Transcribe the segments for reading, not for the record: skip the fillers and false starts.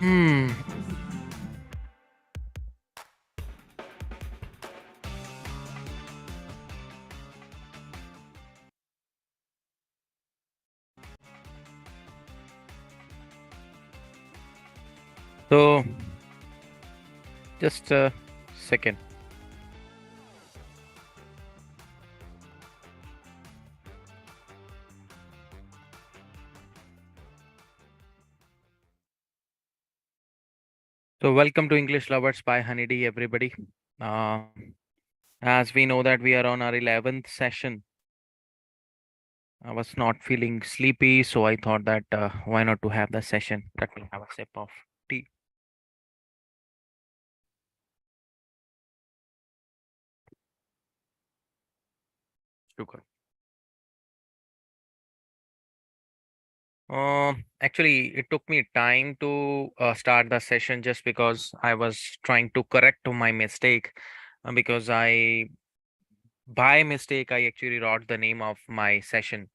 Hmm. So, just a second. So, welcome to English Lovers by Honeydee, everybody. Uh, as we know that we are on our 11th session, I was not feeling sleepy, so I thought that why not to have the session? Let me have a sip of tea. Sugar. Actually, it took me time to start the session just because I was trying to correct my mistake. Because by mistake, I actually wrote the name of my session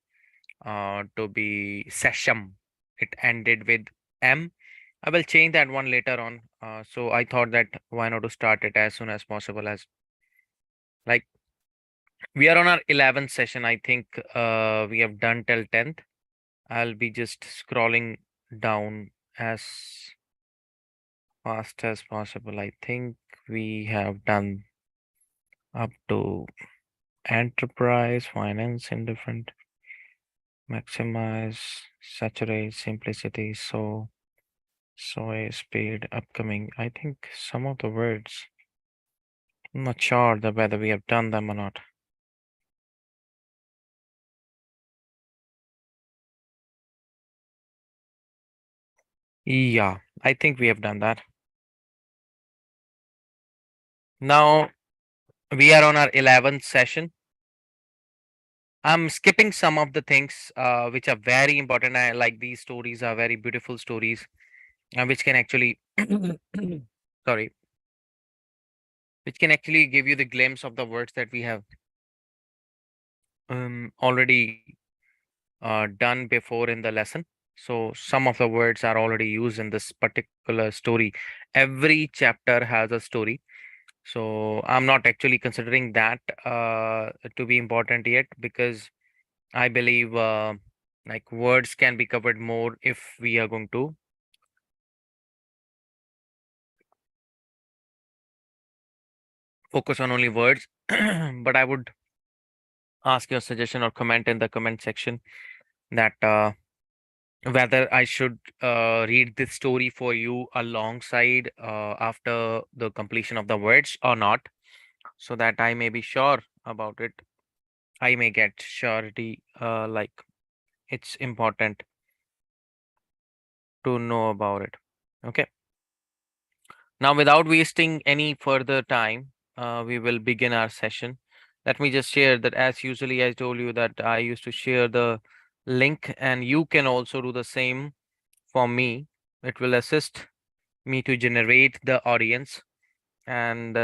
to be Sessiom. It ended with M. I will change that one later on. So I thought that why not to start it as soon as possible, as like we are on our 11th session. I think we have done till 10th. I'll be just scrolling down as fast as possible. I think we have done up to enterprise, finance, indifferent, maximize, saturate, simplicity, soy, speed, upcoming. I think some of the words, I'm not sure that whether we have done them or not. Yeah, I think we have done that. Now we are on our 11th session. I'm skipping some of the things which are very important. I like these stories are very beautiful stories, which can actually, sorry, which can actually give you the glimpse of the words that we have already done before in the lesson. So some of the words are already used in this particular story. Every chapter has a story. So I'm not actually considering that to be important yet, because I believe like words can be covered more if we are going to focus on only words. But I would ask your suggestion or comment in the comment section that whether I should read this story for you alongside after the completion of the words or not. so that I may be sure about it. I may get surety, like it's important to know about it. Okay. Now, without wasting any further time, we will begin our session. Let me just share that, as usually I told you that I used to share the link, and you can also do the same for me. It will assist me to generate the audience. And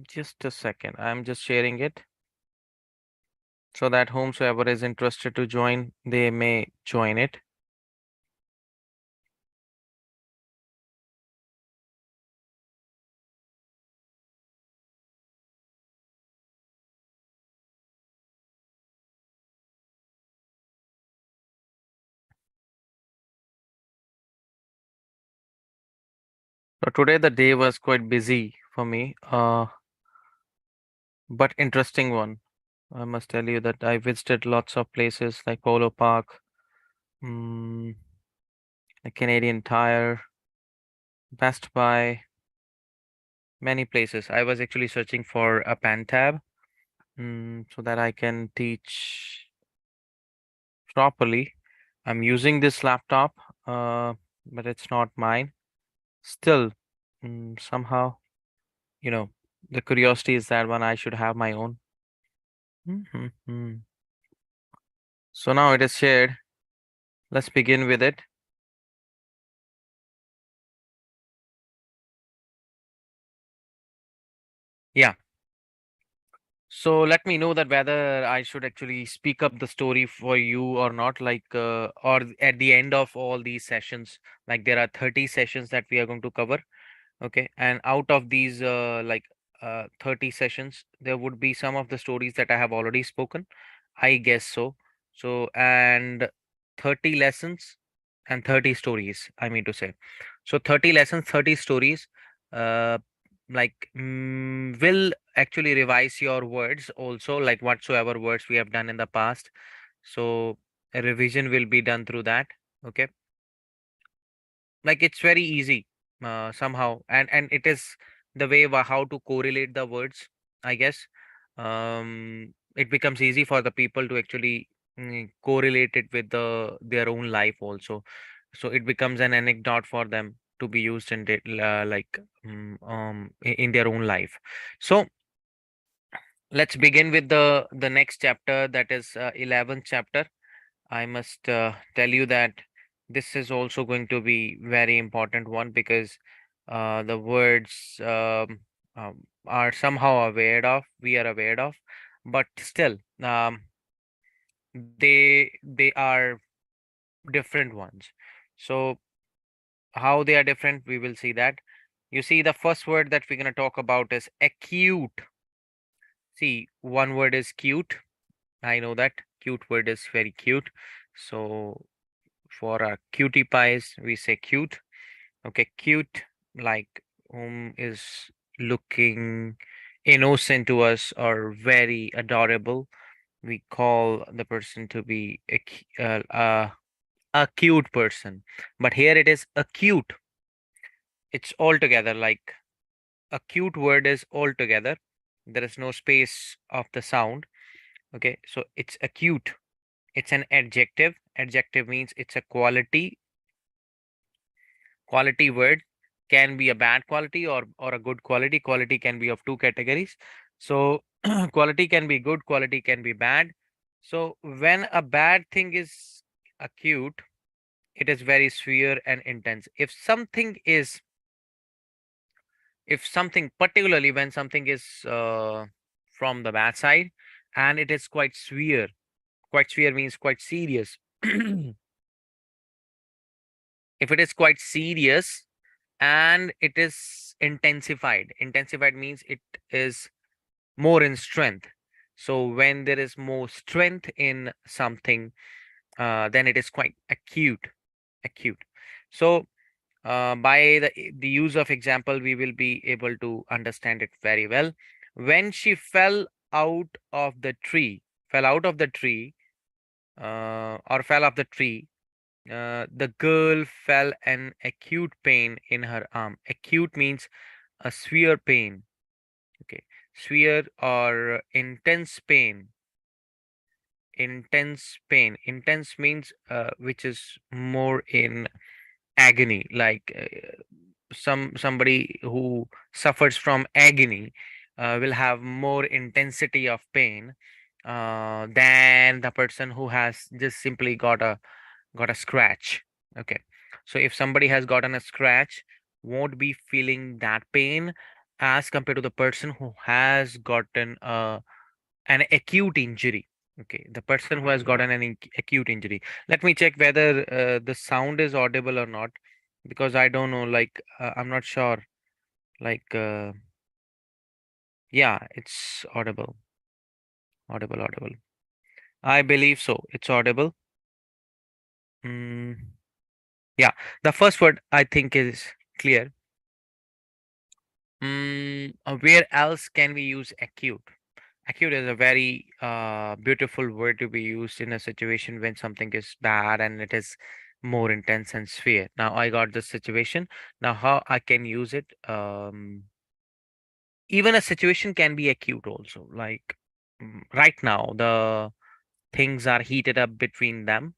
just a second, I'm just sharing it so that whomsoever is interested to join, they may join it. So today the day was quite busy for me, but interesting one. I must tell you that I visited lots of places like Polo Park, mm, the Canadian Tire, Best Buy, many places. I was actually searching for a pen tab, so that I can teach properly. I'm using this laptop, but it's not mine. Still, somehow, you know, the curiosity is that one I should have my own. Mhm. So now it is shared. Let's begin with it. Yeah. So let me know that whether I should actually speak up the story for you or not, like, or at the end of all these sessions, like there are 30 sessions that we are going to cover. Okay. And out of these, 30 sessions, there would be some of the stories that I have already spoken. I guess so. So, and 30 lessons and 30 stories, I mean to say. So 30 lessons, 30 stories, uh, will actually revise your words also, like whatsoever words we have done in the past. So a revision will be done through that. Okay. Like it's very easy, somehow, and it is the way how to correlate the words, I guess. It becomes easy for the people to actually correlate it with their own life also, so it becomes an anecdote for them to be used in in their own life. So let's begin with the next chapter, that is 11th chapter. I must tell you that this is also going to be very important one, because the words are somehow aware of, we are aware of, but still, they are different ones. So how they are different, we will see that. You see, the first word that we're going to talk about is acute. See, one word is cute. I know that cute word is very cute. So for our cutie pies, we say cute. Okay, cute, like whom is looking innocent to us or very adorable. We call the person to be a cute person. But here it is acute. It's all together, like a cute word is all together. There is no space of the sound. Okay, so it's acute. It's an adjective. Adjective means it's a quality word. Can be a bad quality or a good quality. Quality can be of two categories. So quality can be good, quality can be bad. So when a bad thing is acute, it is very severe and intense. If something, particularly when something is from the bad side, and it is quite severe means quite serious. If it is quite serious and it is intensified means it is more in strength. So when there is more strength in something, then it is quite acute. So by the use of example, we will be able to understand it very well. When she fell out of the tree, or fell off the tree, the girl felt an acute pain in her arm. Acute means a severe pain. Okay, severe or intense pain. Intense pain. Intense means which is more in agony, like somebody who suffers from agony will have more intensity of pain than the person who has just simply got a scratch. Okay, so if somebody has gotten a scratch, won't be feeling that pain as compared to the person who has gotten an acute injury. Okay, the person who has gotten an acute injury. Let me check whether the sound is audible or not, because I don't know. Like I'm not sure. Like yeah, it's audible, audible. I believe so. It's audible. Mm, yeah, the first word I think is clear. Where else can we use acute? Acute is a very beautiful word to be used in a situation when something is bad and it is more intense and severe. Now I got this situation. Now how I can use it? Even a situation can be acute also. Like right now, the things are heated up between them.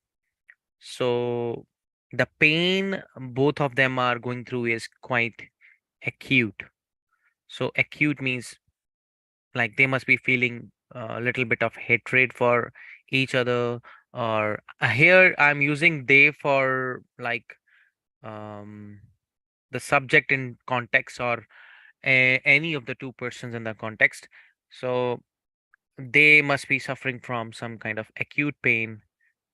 So the pain both of them are going through is quite acute. So acute means like they must be feeling a little bit of hatred for each other, or here I'm using they for like um the subject in context, or any of the two persons in the context. So they must be suffering from some kind of acute pain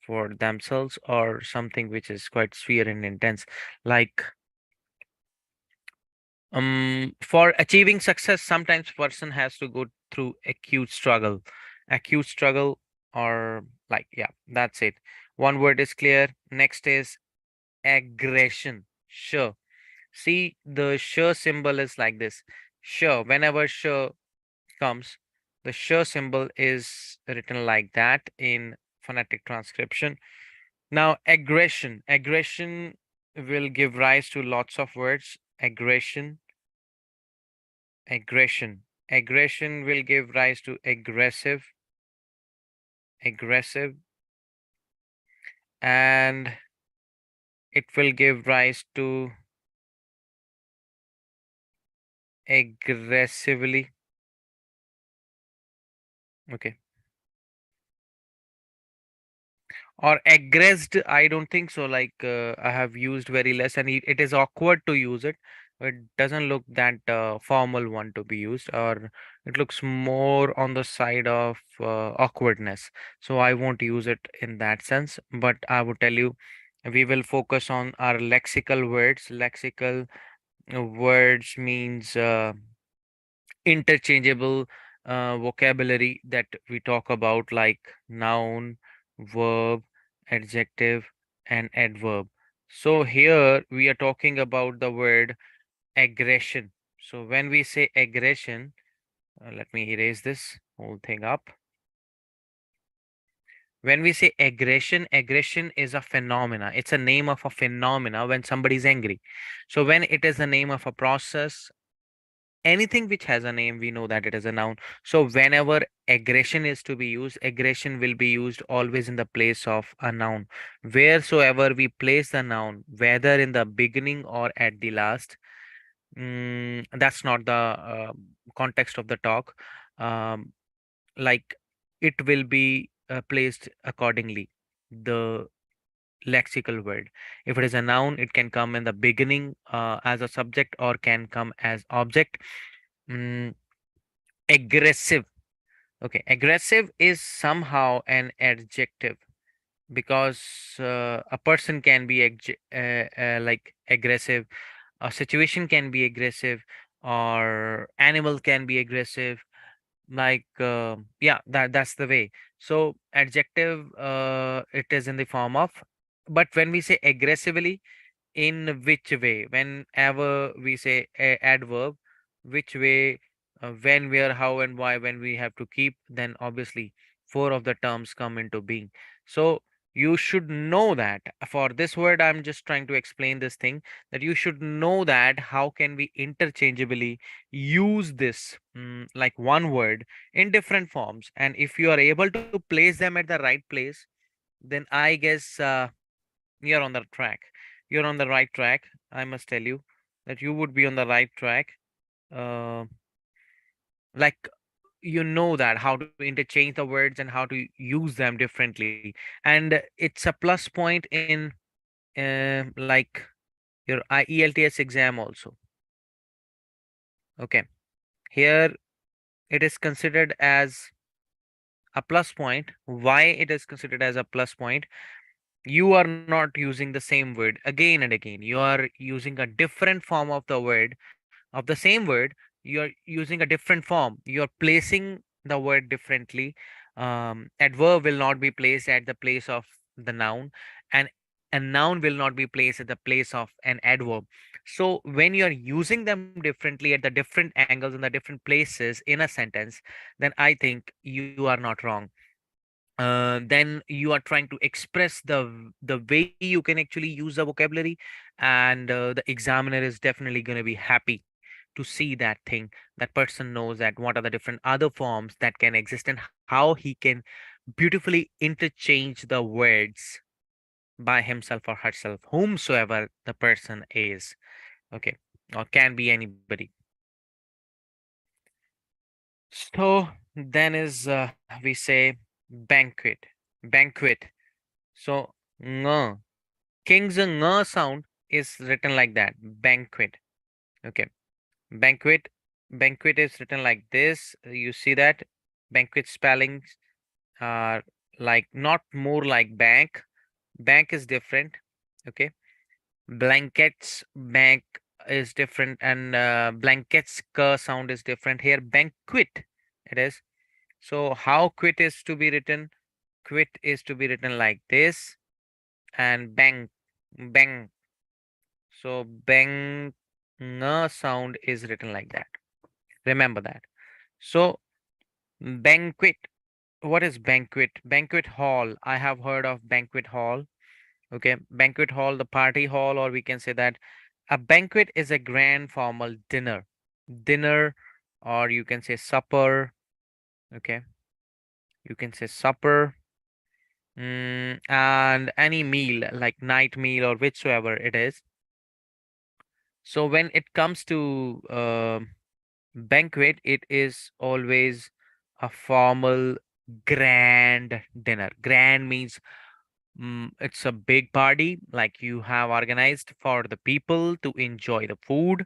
for themselves, or something which is quite severe and intense. Like for achieving success, sometimes person has to go through acute struggle, or like, yeah, that's it. One word is clear. Next is aggression. Sure. See, the sure symbol is like this. Sure, whenever sure comes, the sure symbol is written like that in phonetic transcription. Now, aggression will give rise to lots of words. Aggression will give rise to aggressive, and it will give rise to aggressively. Okay, or aggressed, I don't think so. Like I have used very less, and it is awkward to use it. It doesn't look that formal one to be used, or it looks more on the side of awkwardness. So I won't use it in that sense, but I would tell you we will focus on our lexical words. Lexical words means interchangeable vocabulary that we talk about, like noun, verb, adjective, and adverb. So here we are talking about the word aggression. So when we say aggression, let me erase this whole thing up. When we say aggression is a phenomena. It's a name of a phenomena when somebody is angry. So when it is the name of a process, anything which has a name, we know that it is a noun. So whenever aggression is to be used, aggression will be used always in the place of a noun. Wheresoever we place the noun, whether in the beginning or at the last, that's not the context of the talk. um, like it will be placed accordingly, the lexical word. If it is a noun, it can come in the beginning as a subject, or can come as object. Mm, aggressive. Okay, aggressive is somehow an adjective, because a person can be like aggressive, a situation can be aggressive, or animal can be aggressive. Like yeah, that's the way. So adjective, it is in the form of, but when we say aggressively, in which way? Whenever we say adverb, which way, when, where, how, and why, when we have to keep, then obviously four of the terms come into being. So You should know that. For this word, I'm just trying to explain this thing, that you should know that how can we interchangeably use this like one word in different forms. And if you are able to place them at the right place, then I guess you're on the track. You're on the right track. I must tell you that you would be on the right track. Uh, like you know that how to interchange the words and how to use them differently, and it's a plus point in like your ELTS exam also. Okay, here it is considered as a plus point. Why it is considered as a plus point? You are not using the same word again and again. You are using a different form of the word, of the same word. You are using a different form. You are placing the word differently. Adverb will not be placed at the place of the noun, and a noun will not be placed at the place of an adverb. So when you are using them differently at the different angles in the different places in a sentence, then I think you are not wrong. Then you are trying to express the way you can actually use the vocabulary, and the examiner is definitely going to be happy to see that thing. That person knows that what are the different other forms that can exist and how he can beautifully interchange the words by himself or herself, whomsoever the person is. Okay, or can be anybody. So then is we say banquet. Banquet. So ng, king's ng sound is written like that. Banquet. Okay. Banquet. Banquet is written like this. You see that banquet spellings are like not more like bank. Bank is different. Okay. Blankets, bank is different, and blankets k sound is different. Here banquet it is. So how quit is to be written? Quit is to be written like this, and bang, bang. So bang sound is written like that. Remember that. So banquet. What is banquet? Banquet hall. I have heard of banquet hall. Okay, banquet hall, the party hall, or we can say that a banquet is a grand formal dinner. Dinner, or you can say supper. Okay, you can say supper. And any meal like night meal or whichsoever it is. So when it comes to banquet, it is always a formal grand dinner. Grand means it's a big party like you have organized for the people to enjoy the food.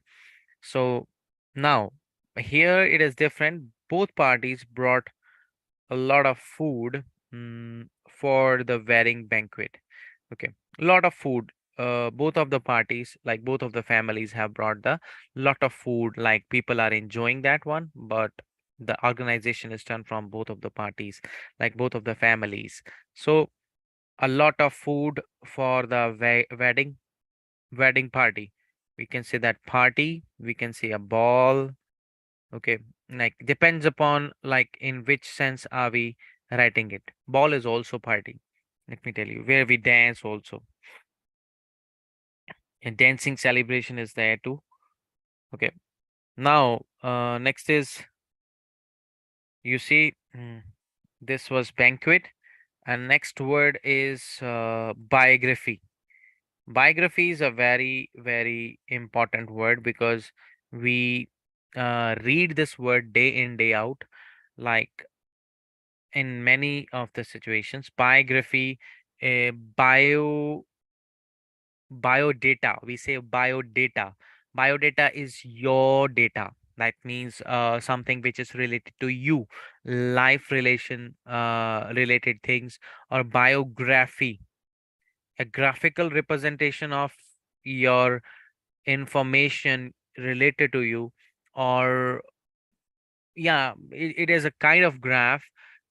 So now here it is different. Both parties brought a lot of food for the wedding banquet. Okay, a lot of food. Both of the parties, like both of the families, have brought the lot of food. Like people are enjoying that one, but the organization is done from both of the parties, like both of the families. So a lot of food for the wedding party. We can say that party. We can say a ball. Okay, like depends upon like in which sense are we writing it. Ball is also party. Let me tell you, where we dance also. And dancing celebration is there too. Okay. Now, next is you see, this was banquet, and next word is biography. Biography is a very, very important word because we read this word day in, day out. Like in many of the situations, biography, bio biodata. We say biodata. Biodata is your data. That means something which is related to you, life relation related things, or biography, a graphical representation of your information related to you, or yeah, it is a kind of graph.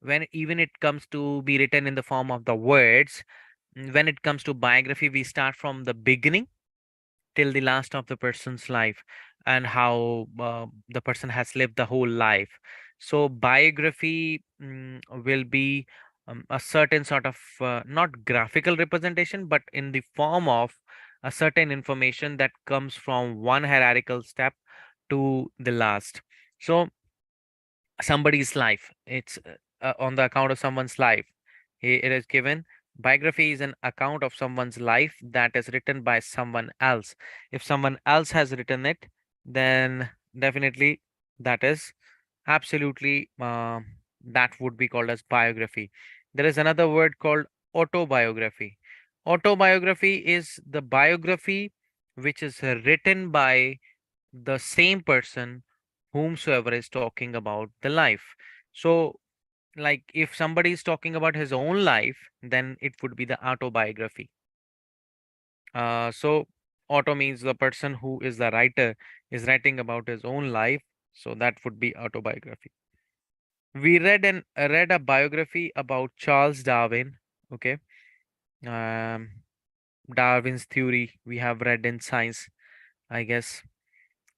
When even it comes to be written in the form of the words, when it comes to biography, we start from the beginning till the last of the person's life, and how the person has lived the whole life. So biography will be a certain sort of not graphical representation, but in the form of a certain information that comes from one hierarchical step to the last. So somebody's life, it's on the account of someone's life. It is given biography is an account of someone's life that is written by someone else. If someone else has written it, then definitely that is absolutely that would be called as biography. There is another word called autobiography. Autobiography is the biography which is written by the same person whomsoever is talking about the life. So, like if somebody is talking about his own life, then it would be the autobiography. So auto means the person who is the writer is writing about his own life. So that would be autobiography. We read a biography about Charles Darwin. Okay. Um, Darwin's theory we have read in science, I guess.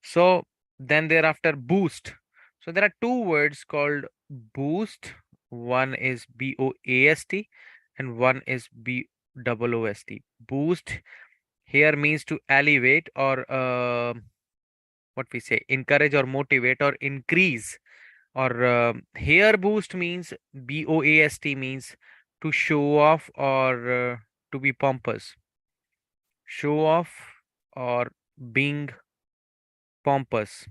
So then thereafter boost. So there are two words called boost. One is BOAST and one is BOOST. Boost here means to elevate or what we say encourage or motivate or increase. Or here boost means BOAST means to show off or to be pompous. Show off or being pompous.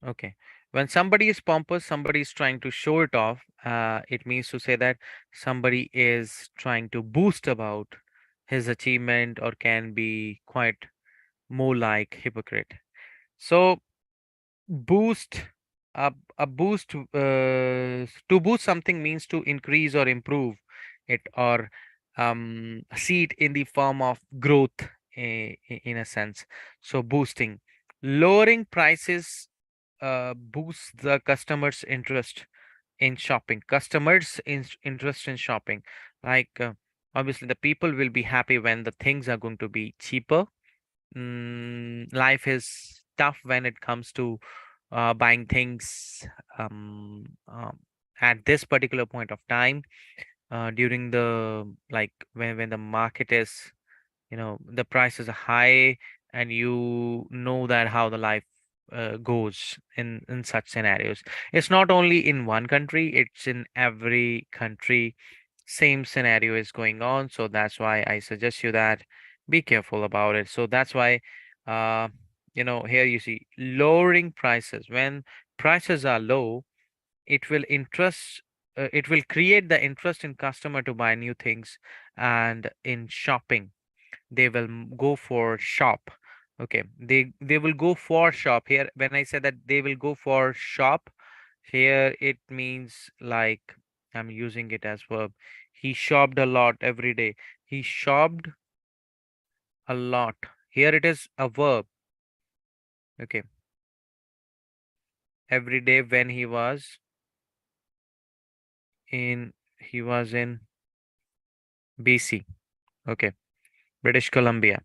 Okay. When somebody is pompous, somebody is trying to show it off. It means to say that somebody is trying to boast about his achievement or can be quite more like hypocrite. So boost, a boost, to boost something means to increase or improve it or see it in the form of growth in a sense. So boosting, lowering prices boosts the customer's interest in shopping. Interest in shopping. Like obviously, the people will be happy when the things are going to be cheaper. Life is tough when it comes to buying things um, um, at this particular point of time during the like when the market is the prices are high and you know that how the life goes in such scenarios. It's not only in one country, it's in every country. Same scenario is going on, so that's why I suggest you that be careful about it. So that's why uh here you see lowering prices. When prices are low, it will create the interest in customer to buy new things. And in shopping, they will go for shop. Okay, they will go for shop. Here when I say that they will go for shop, here it means like I'm using it as verb. He shopped a lot every day. He shopped a lot. Here it is a verb. Okay, every day when he was in BC. Okay, British Columbia.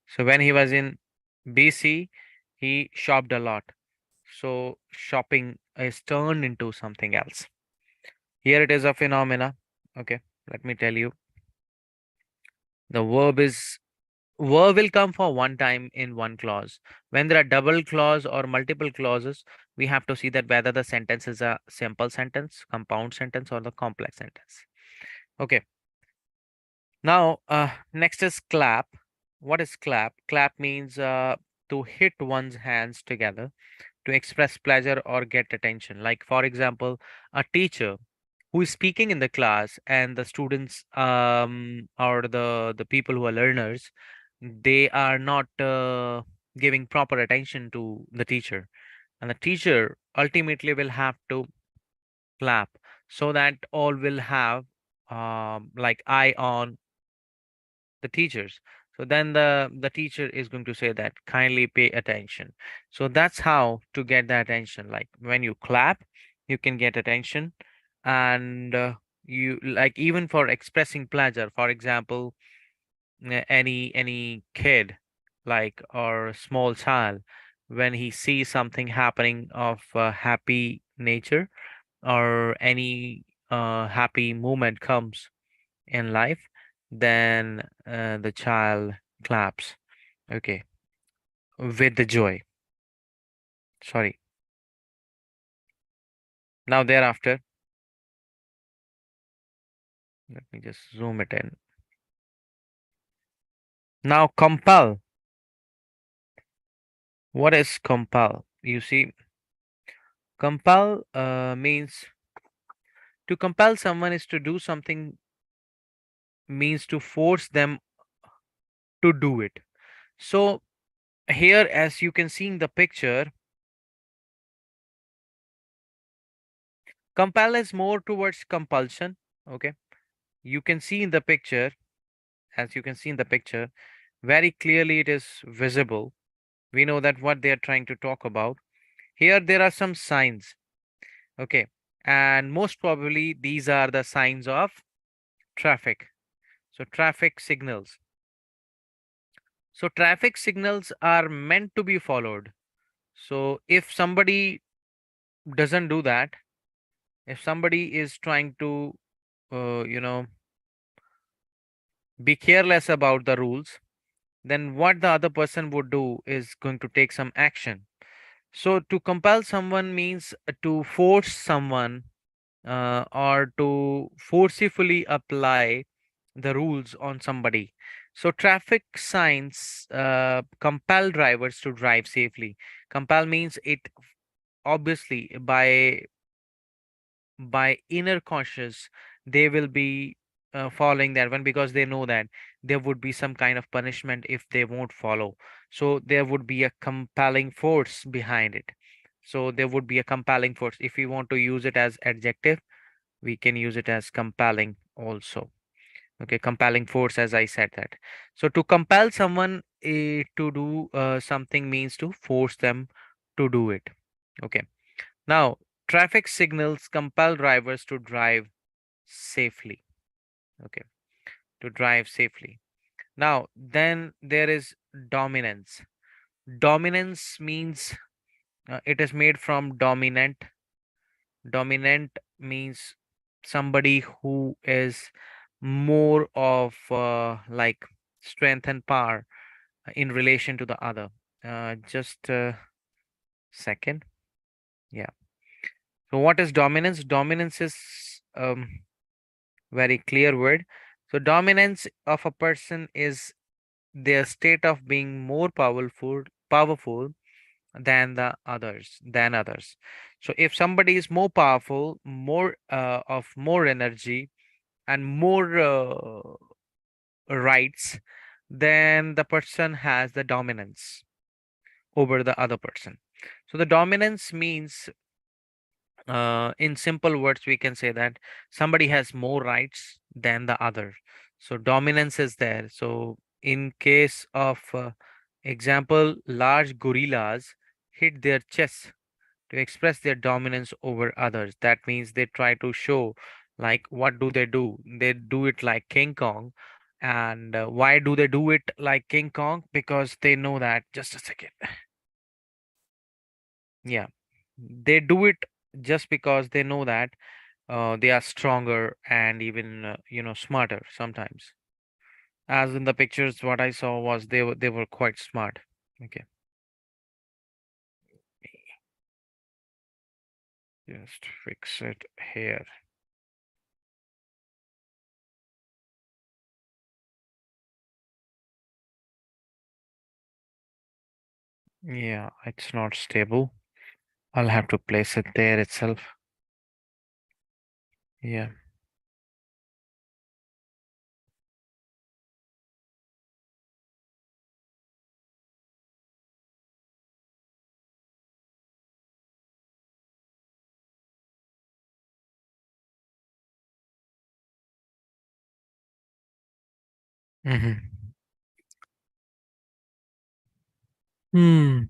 So when he was in BC, he shopped a lot. So shopping is turned into something else. Here it is a phenomena. Okay, let me tell you. The verb will come for one time in one clause. When there are double clause or multiple clauses, we have to see that whether the sentence is a simple sentence, compound sentence, or the complex sentence. Okay. Now, next is clap. What is clap? Clap means to hit one's hands together to express pleasure or get attention. Like, for example, a teacher who is speaking in the class and the students or the people who are learners, they are not giving proper attention to the teacher, and the teacher ultimately will have to clap so that all will have like eye on the teachers. So then the teacher is going to say that kindly pay attention. So that's how to get the attention. Like when you clap, you can get attention. And you like even for expressing pleasure, for example, any kid like or small child, when he sees something happening of happy nature, or any happy moment comes in life, then the child claps. Okay, with the joy. Sorry. Now thereafter, let me just zoom it in. Now compel. What is compel? You see, compel means to compel someone is to do something, means to force them to do it. So here, as you can see in the picture, compel is more towards compulsion. Okay, you can see in the picture, as you can see in the picture, very clearly it is visible. We know that what they are trying to talk about. Here there are some signs. Okay, and most probably these are the signs of traffic. So traffic signals. So traffic signals are meant to be followed. So if somebody doesn't do that, if somebody is trying to, uh, you know, be careless about the rules, then what the other person would do is going to take some action. So to compel someone means to force someone or to forcefully apply the rules on somebody. So traffic signs compel drivers to drive safely. Compel means it, obviously by inner conscious they will be following that one, because they know that there would be some kind of punishment if they won't follow. So there would be a compelling force behind it. So there would be a compelling force. If we want to use it as adjective, we can use it as compelling also. Okay, compelling force, as I said that. So to compel someone to do something means to force them to do it. Okay, now traffic signals compel drivers to drive safely. Okay, to drive safely. Now then there is dominance. Dominance means it is made from dominant. Dominant means somebody who is more of like strength and power in relation to the other. Just a second. Yeah. So what is dominance? Dominance is very clear word. So dominance of a person is their state of being more powerful than others. So if somebody is more powerful, more of more energy and more rights, then the person has the dominance over the other person. So the dominance means, in simple words, we can say that somebody has more rights than the other. So dominance is there. So in case of example, large gorillas hit their chests to express their dominance over others. That means they try to show, like, what do? They do it like King Kong. And why do they do it like King Kong? Because they know that, just a second. Yeah, they do it just because they know that they are stronger and even smarter sometimes. As in the pictures, what I saw was they were quite smart. Okay, just fix it here. Yeah, it's not stable. I'll have to place it there itself. Yeah. Mm-hmm. Hmm.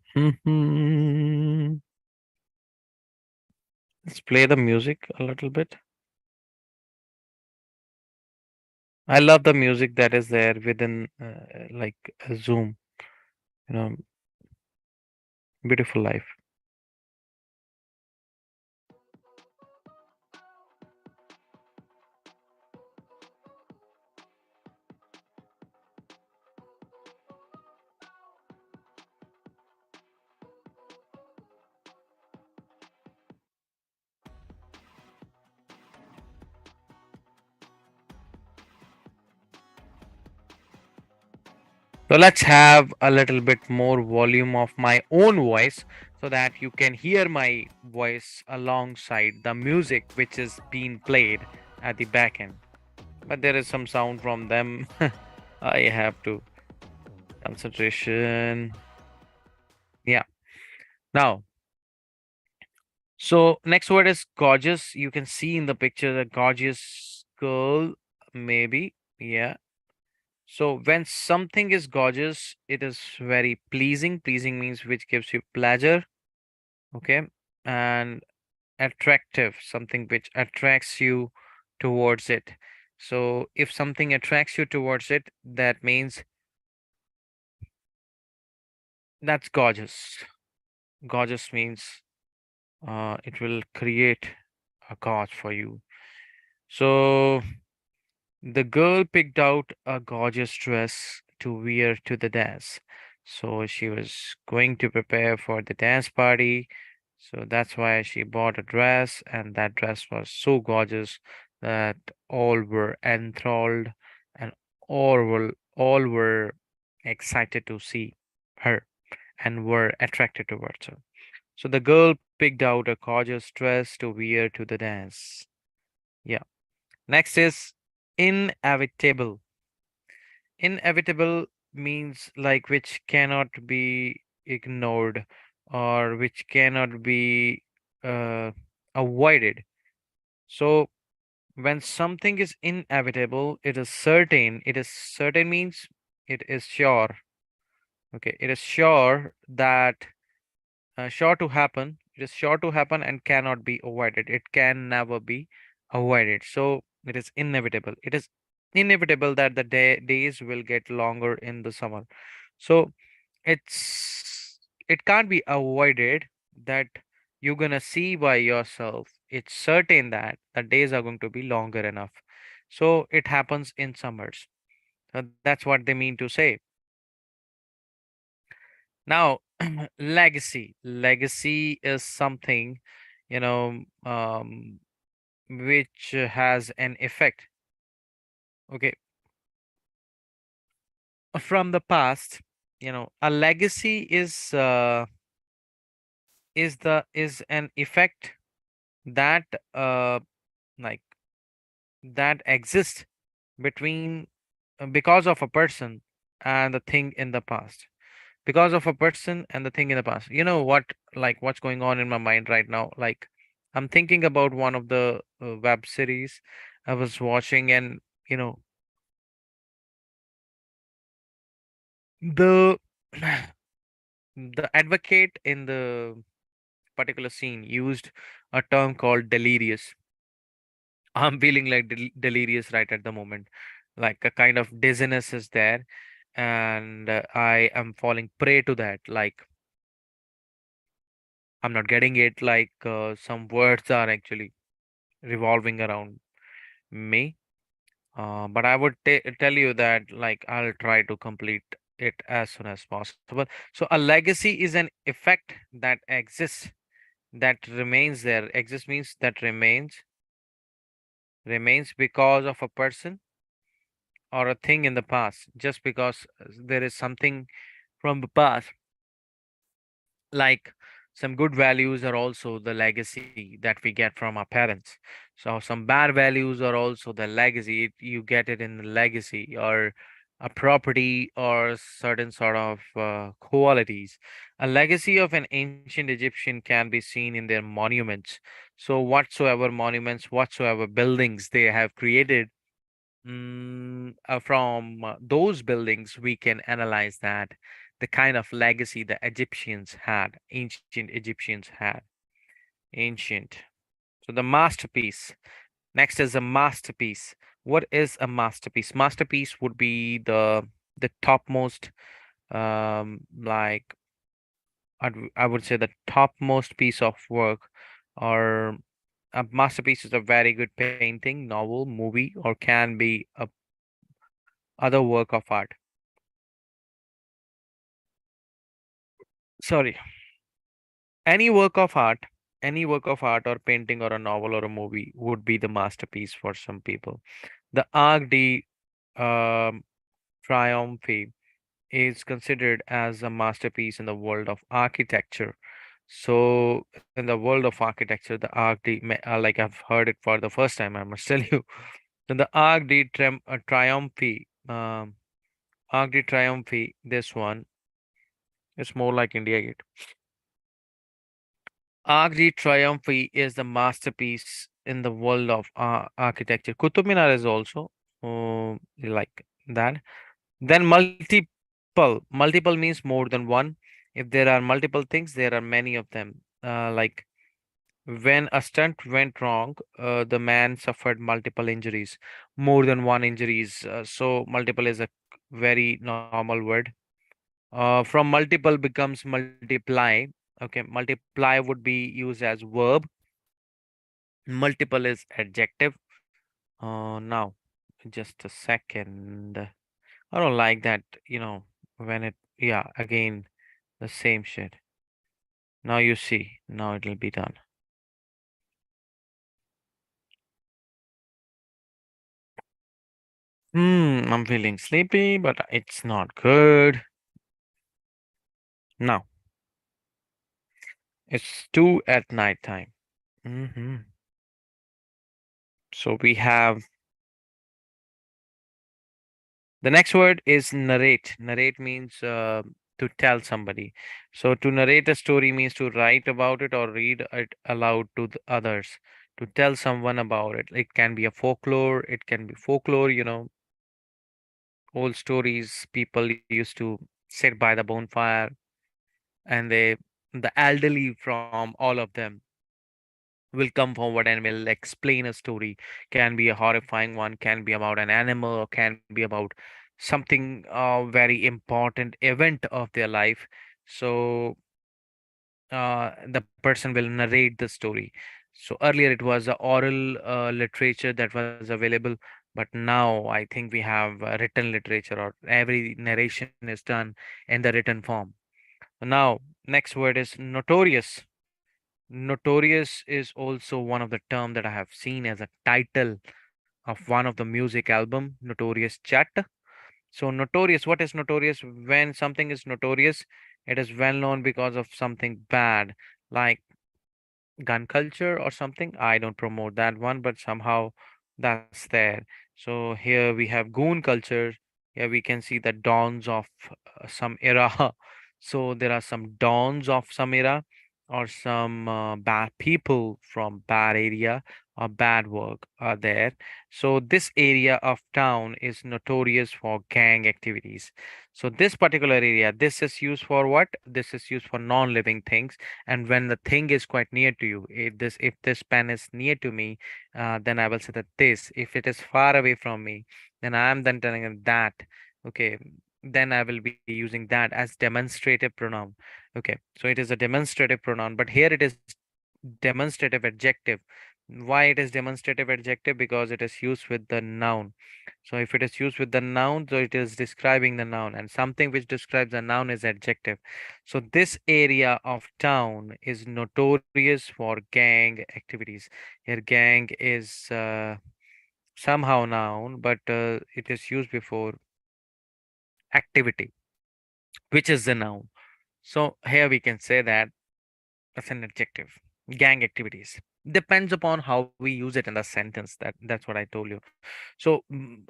Let's play the music a little bit. I love the music that is there within like a Zoom. You know, beautiful life. So let's have a little bit more volume of my own voice so that you can hear my voice alongside the music which is being played at the back end. But there is some sound from them. I have to concentration. Yeah. Now, so next word is gorgeous. You can see in the picture the gorgeous girl, maybe. Yeah. So when something is gorgeous, it is very pleasing. Pleasing means which gives you pleasure. Okay. And attractive, something which attracts you towards it. So if something attracts you towards it, that means that's gorgeous. Gorgeous means it will create a cause for you. So the girl picked out a gorgeous dress to wear to the dance. So she was going to prepare for the dance party. So that's why she bought a dress, and that dress was so gorgeous that all were enthralled and all were excited to see her and were attracted towards her. So the girl picked out a gorgeous dress to wear to the dance. Yeah. Next is inevitable. Inevitable means like which cannot be ignored or which cannot be uh, avoided. So when something is inevitable, it is certain. It is certain means it is sure. Okay, it is sure that sure to happen. It is sure to happen and cannot be avoided. It can never be avoided. So it is inevitable. It is inevitable that the days will get longer in the summer. So it can't be avoided that you're gonna see by yourself. It's certain that the days are going to be longer enough. So it happens in summers. That's what they mean to say. Now, legacy. Legacy is something, you know, which has an effect. Okay, from the past. A legacy is an effect that like that exists between because of a person and the thing in the past. Because of a person and the thing in the past. You know what, like what's going on in my mind right now? Like I'm thinking about one of the web series I was watching, and you know the the advocate in the particular scene used a term called delirious. I'm feeling like delirious right at the moment. Like a kind of dizziness is there, and I am falling prey to that. Like I'm not getting it. Like some words are actually revolving around me. But I would tell you that like I'll try to complete it as soon as possible. So a legacy is an effect that exists, that remains there. Exists means that remains because of a person or a thing in the past. Just because there is something from the past, like some good values are also the legacy that we get from our parents. So some bad values are also the legacy. You get it in the legacy, or a property or certain sort of qualities. A legacy of an ancient Egyptian can be seen in their monuments. So whatsoever monuments, whatsoever buildings they have created, from those buildings, we can analyze that the kind of legacy the Egyptians had, ancient Egyptians had, ancient. So the masterpiece. Next is a masterpiece. What is a masterpiece? Masterpiece would be the topmost, like I would say the topmost piece of work, or a masterpiece is a very good painting, novel, movie, or can be a other work of art. Sorry, any work of art, any work of art or painting or a novel or a movie would be the masterpiece for some people. The Arc de um, Triomphe is considered as a masterpiece in the world of architecture. So, in the world of architecture, the like I've heard it for the first time, I must tell you. So the Arc de Triomphe, this one is more like India Gate. Arc de Triomphe is the masterpiece in the world of architecture. Qutub Minar is also like that. Then multiple means more than one. If there are multiple things, there are many of them. Like when a stunt went wrong, the man suffered multiple injuries, more than one injuries. So multiple is a very normal word. From multiple becomes multiply. Okay, multiply would be used as verb. Multiple is adjective. Now, just a second. I don't like that, when yeah, again, the same shit. Now you see, now it'll be done. I'm feeling sleepy, but it's not good. Now, it's 2 at night time. hmm So we have the next word is narrate. Narrate means to tell somebody. So to narrate a story means to write about it or read it aloud to the others, to tell someone about it. It can be a folklore, it can be folklore, old stories. People used to sit by the bonfire and the elderly from all of them will come forward and will explain a story. Can be a horrifying one, can be about an animal, or can be about something very important event of their life. So the person will narrate the story. So earlier it was a oral literature that was available, but now I think we have written literature, or every narration is done in the written form. Now, next word is notorious. Notorious is also one of the term that I have seen as a title of one of the music album, Notorious Chat. So notorious, what is notorious? When something is notorious, it is well known because of something bad, like gun culture or something. I don't promote that one, but somehow that's there. So here we have goon culture. Here we can see the dawns of some era. So there are some dawns of some era, or some bad people from bad area or bad work are there. So this area of town is notorious for gang activities. So this particular area, this is used for what? This is used for non-living things. And when the thing is quite near to you, if this pen is near to me, then I will say that this. If it is far away from me, then I am then telling it that. Okay, then I will be using that as demonstrative pronoun. Okay, so it is a demonstrative pronoun, but here it is demonstrative adjective. Why it is demonstrative adjective? Because it is used with the noun. So if it is used with the noun, so it is describing the noun, and something which describes a noun is adjective. So this area of town is notorious for gang activities. Here, gang is somehow noun, but it is used before activity, which is the noun. So here we can say that as an adjective. Gang activities depends upon how we use it in the sentence. That's what I told you. So,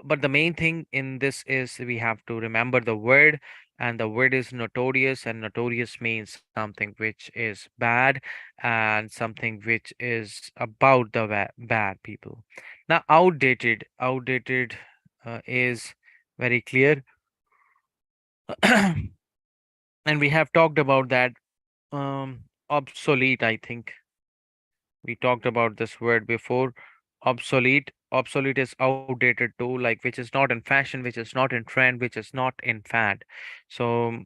but the main thing in this is we have to remember the word, and the word is notorious, and notorious means something which is bad and something which is about the bad people. Now, outdated is very clear, and we have talked about that. Obsolete, I think we talked about this word before. Obsolete is outdated too, like which is not in fashion, which is not in trend, which is not in fad. So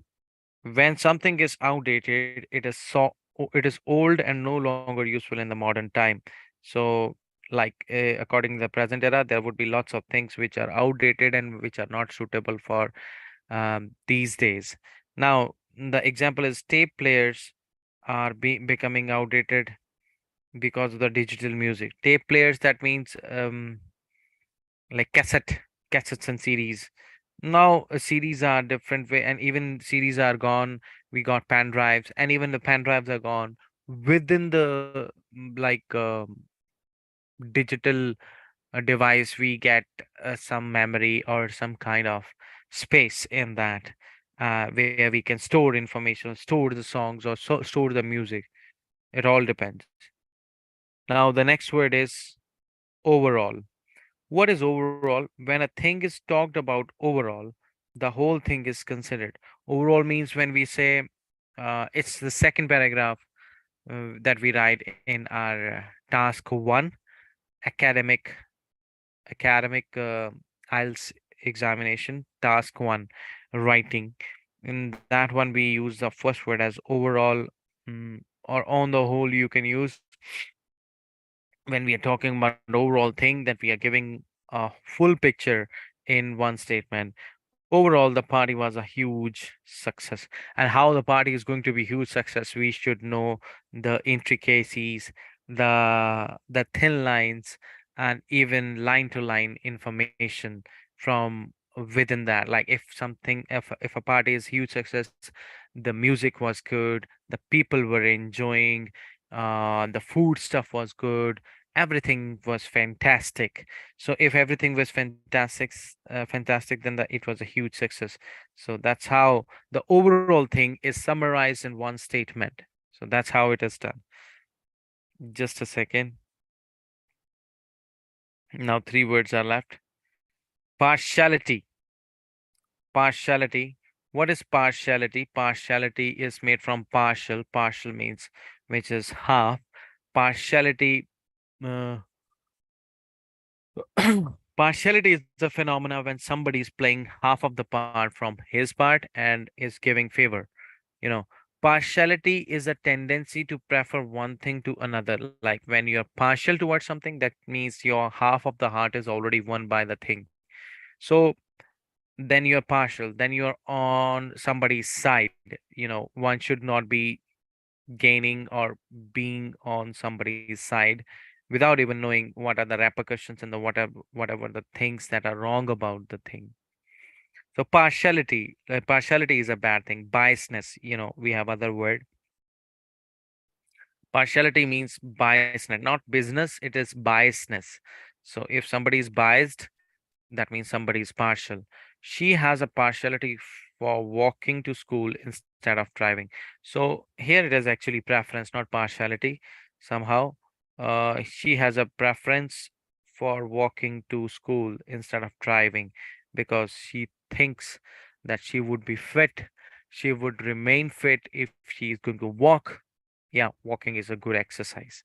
when something is outdated, it is old and no longer useful in the modern time. So like according to the present era, there would be lots of things which are outdated and which are not suitable for these days. Now the example is tape players are becoming outdated because of the digital music. Tape players, that means like cassettes and CDs. Now CDs are different way, and even CDs are gone. We got pen drives, and even the pen drives are gone. Within the digital device, we get some memory or some kind of space in that, where we can store information, store the songs, or store the music. It all depends. Now the next word is overall. What is overall? When a thing is talked about overall, the whole thing is considered. Overall means when we say it's the second paragraph that we write in our task one, academic academic IELTS examination, task one, writing. In that one, we use the first word as overall, or on the whole. You can use when we are talking about overall thing, that we are giving a full picture in one statement. Overall, the party was a huge success. And how the party is going to be huge success, we should know the intricacies, the thin lines, and even line to line information from within that. Like if something, if a party is huge success, the music was good, the people were enjoying, the food stuff was good, everything was fantastic. So if everything was fantastic, then it was a huge success. So that's how the overall thing is summarized in one statement. So that's how it is done. Just a second. Now three words are left. Partiality. Partiality. What is partiality? Partiality is made from partial. Partial means which is half. Partiality. Uh, Partiality is a phenomena when somebody is playing half of the part from his part and is giving favor. You know, partiality is a tendency to prefer one thing to another. Like when you're partial towards something, that means your half of the heart is already won by the thing. So then you're partial, then you're on somebody's side. One should not be gaining or being on somebody's side without even knowing what are the repercussions and the whatever the things that are wrong about the thing. So partiality is a bad thing. Biasness, we have other word. Partiality means biasness, not business, it is biasness. So if somebody is biased, that means somebody is partial. She has a partiality for walking to school instead of driving. So here it is actually preference, not partiality. Somehow, she has a preference for walking to school instead of driving because she thinks that she would be fit. She would remain fit if she is going to walk. Yeah, walking is a good exercise.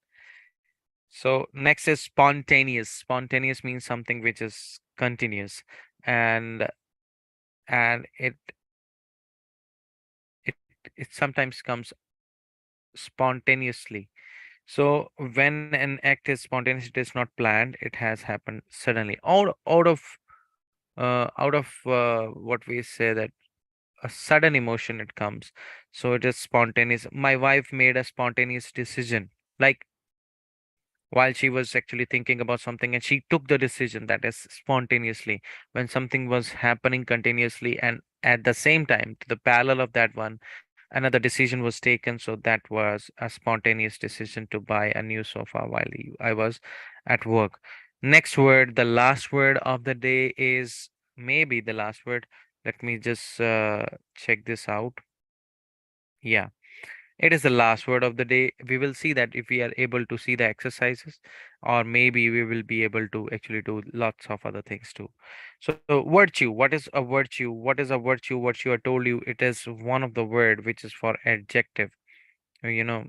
So next is spontaneous. Spontaneous means something which is continuous, and and it sometimes comes spontaneously. So when an act is spontaneous, it is not planned. It has happened suddenly, out of what we say, that a sudden emotion it comes. So it is spontaneous. My wife made a spontaneous decision. Like while she was actually thinking about something and she took the decision, that is spontaneously. When something was happening continuously and at the same time, to the parallel of that one, another decision was taken. So that was a spontaneous decision to buy a new sofa while I was at work. Next word, the last word of the day, is maybe the last word. Let me just check this out. Yeah, it is the last word of the day. We will see that if we are able to see the exercises, or maybe we will be able to actually do lots of other things too. So, virtue. What is a virtue? What is a virtue? Virtue, I told you, it is one of the word which is for adjective. You know,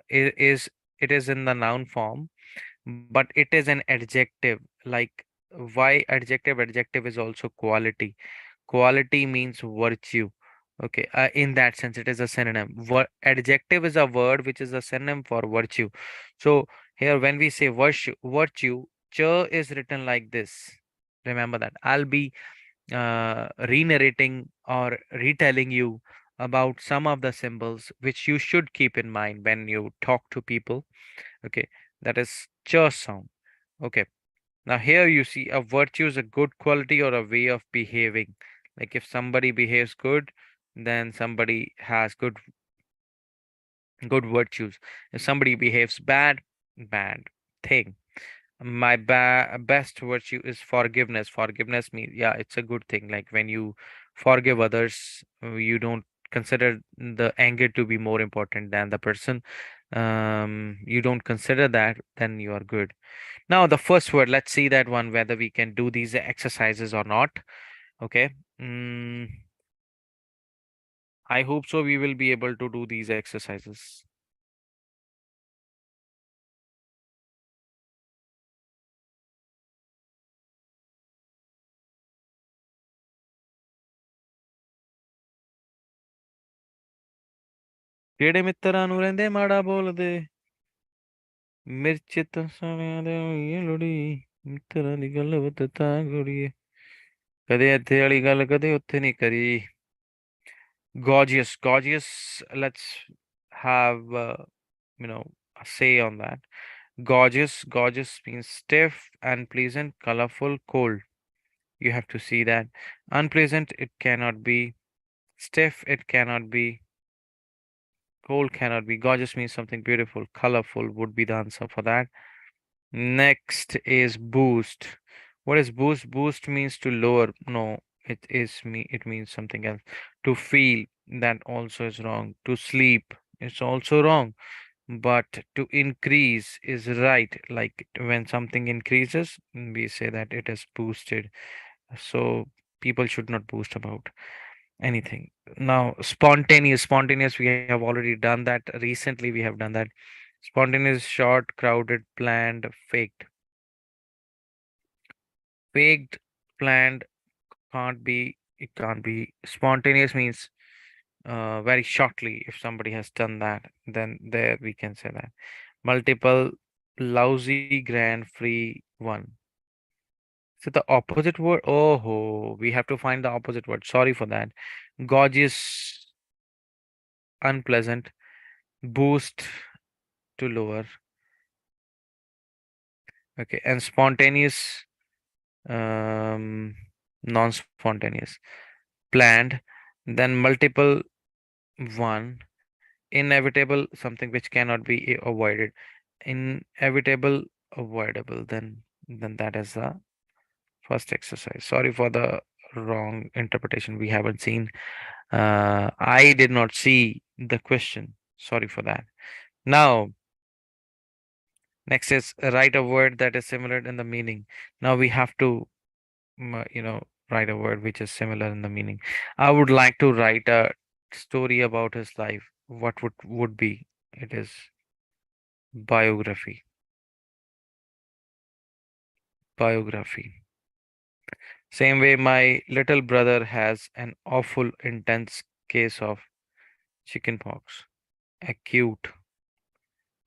it is in the noun form, but it is an adjective. Like why adjective? Adjective is also quality. Quality means virtue. Okay, in that sense, it is a synonym. Adjective is a word which is a synonym for virtue. So here, when we say virtue, ch is written like this. Remember that. I'll be re-narrating or retelling you about some of the symbols which you should keep in mind when you talk to people. Okay, that is ch sound. Okay, Now here you see a virtue is a good quality or a way of behaving. Like if somebody behaves good, then somebody has good virtues. If somebody behaves bad, bad thing. My best virtue is forgiveness. Forgiveness means, yeah, it's a good thing. Like when you forgive others, you don't consider the anger to be more important than the person. You don't consider that, then you are good. Now the first word, let's see that one whether we can do these exercises or not. Okay. mm, I hope so we will be able to do these exercises. ਕਿਹੜੇ ਮਿੱਤਰਾਂ ਨੂੰ ਰਹਿੰਦੇ ਮਾੜਾ ਬੋਲਦੇ ਮਿਰਚ ਤਾਂ ਸਾਲਿਆਂ ਦੇ ਹੋਈ ਏ ਲੋੜੀ ਮਿੱਤਰਾਂ ਦੀ ਗੱਲ ਬਤ ਤਾਂ ਕੁੜੀਏ ਕਦੇ ਇੱਥੇ ਵਾਲੀ ਗੱਲ ਕਦੇ ਉੱਥੇ ਨਹੀਂ ਕਰੀ gorgeous gorgeous let's have you know a say on that. Gorgeous means stiff and pleasant, colorful, cold. You have to see that. Unpleasant, it cannot be. Stiff, it cannot be. Cold cannot be. Gorgeous means something beautiful. Colorful would be the answer for that. Next is boost. What is boost? Boost means to lower. No, it means something else. To feel, that also is wrong. To sleep, it's also wrong. But to increase is right. Like when something increases, we say that it is boosted. So people should not boast about anything. Now, spontaneous, we have already done that. Recently, we have done that. Spontaneous, short, crowded, planned, faked. Faked, planned can't be, it can't be. Spontaneous means very shortly. If somebody has done that, then there we can say that. Multiple, lousy, grand, free, one. So the opposite word, oh, we have to find the opposite word. Sorry for that. Gorgeous, unpleasant, boost to lower. Okay, and spontaneous, um, non-spontaneous, planned, then multiple, one, inevitable, something which cannot be avoided, inevitable, avoidable. Then that is the first exercise. Sorry for the wrong interpretation. We haven't seen. I did not see the question. Sorry for that. Now, next is write a word that is similar in the meaning. Now we have to, write a word which is similar in the meaning. I would like to write a story about his life. What would be? It is biography. Biography. Same way, my little brother has an awful, intense case of chickenpox. Acute.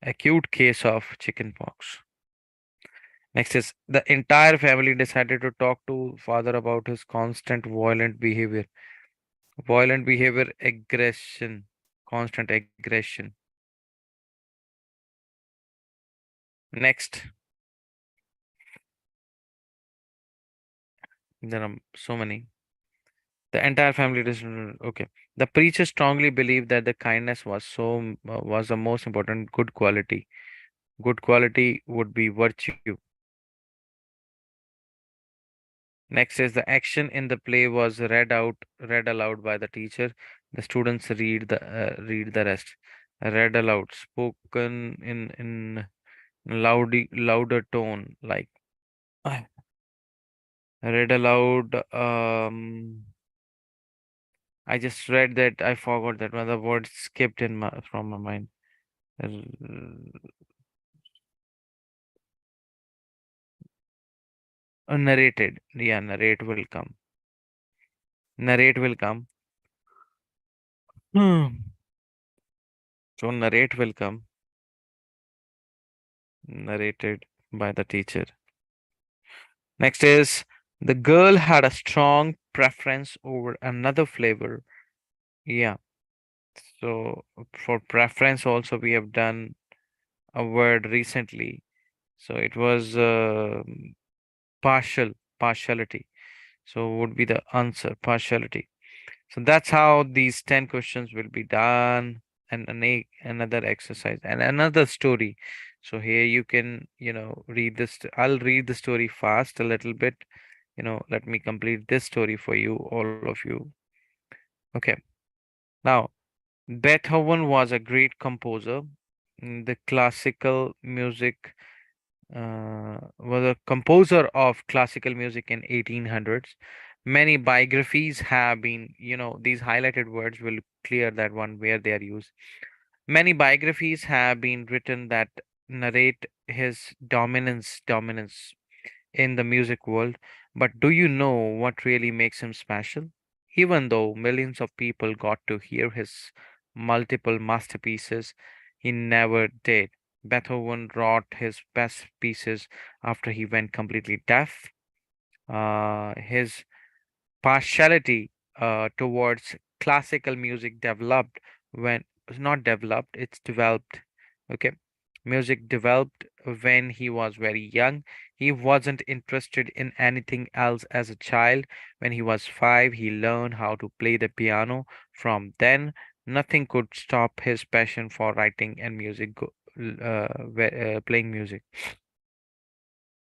Acute case of chickenpox. Next is the entire family decided to talk to father about his constant violent behavior. Violent behavior, aggression, constant aggression. Next, there are so many. The entire family decided, okay. The preacher strongly believed that the kindness was the most important good quality. Good quality would be virtue. Next is the action in the play was read aloud by the teacher. The students read the rest. Read aloud, spoken in louder tone, like I read aloud. I just read that. I forgot that one. The word skipped from my mind. R- Narrated. Yeah, narrate will come. Narrate will come. Hmm. So narrate will come. Narrated by the teacher. Next is the girl had a strong preference over another flavor. Yeah. So for preference also we have done a word recently. So it was partiality. So would be the answer, partiality. So that's how these 10 questions will be done, and another exercise and another story. So here you can, read this. I'll read the story fast a little bit. Let me complete this story for you, all of you. Okay. Now, Beethoven was a great composer. The classical music was a composer of classical music in 1800s. Many biographies have been, these highlighted words will clear that one where they are used. Many biographies have been written that narrate his dominance in the music world. But do you know what really makes him special? Even though millions of people got to hear his multiple masterpieces, he never did. Beethoven wrote his best pieces after he went completely deaf. His partiality towards classical music developed when it's not developed, it's developed. Okay. Music developed when he was very young. He wasn't interested in anything else as a child. When he was 5, he learned how to play the piano. From then, nothing could stop his passion for writing and playing music.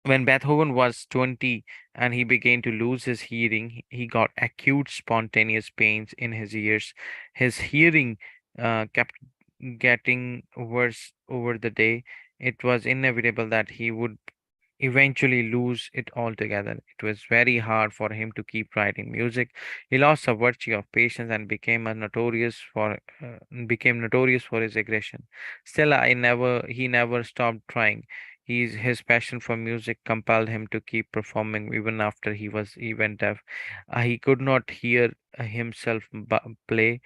When Beethoven was 20 and he began to lose his hearing, he got acute spontaneous pains in his ears. His hearing kept getting worse over the day. It was inevitable that he would eventually lose it altogether. It was very hard for him to keep writing music. He lost the virtue of patience and became notorious for his aggression. Still, he never stopped trying. His passion for music compelled him to keep performing even after he was even deaf. He could not hear himself play,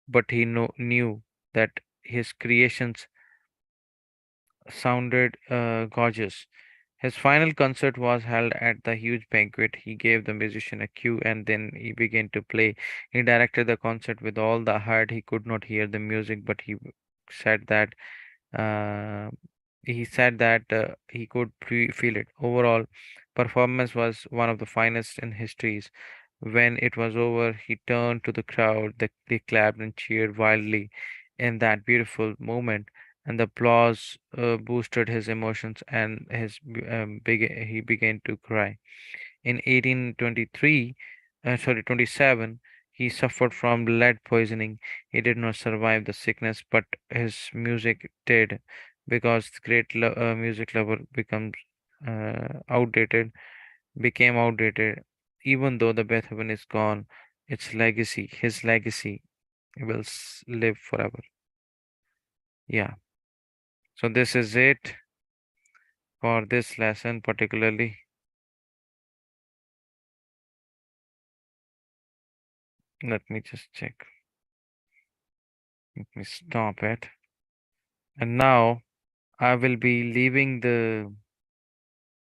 but he knew that his creations sounded gorgeous. His final concert was held at the huge banquet. He gave the musician a cue and then he began to play. He directed the concert with all the heart. He could not hear the music, but said that uh, he could feel it. Overall, performance was one of the finest in histories. When it was over, he turned to the crowd. They clapped and cheered wildly in that beautiful moment, and the applause boosted his emotions, and he began to cry. In 1823, 27, he suffered from lead poisoning. He did not survive the sickness, but his music did, because the great music lover outdated, became outdated. Even though the Beethoven is gone, his legacy, will live forever. Yeah. So this is it for this lesson, particularly. Let me just check. Let me stop it. And now I will be leaving the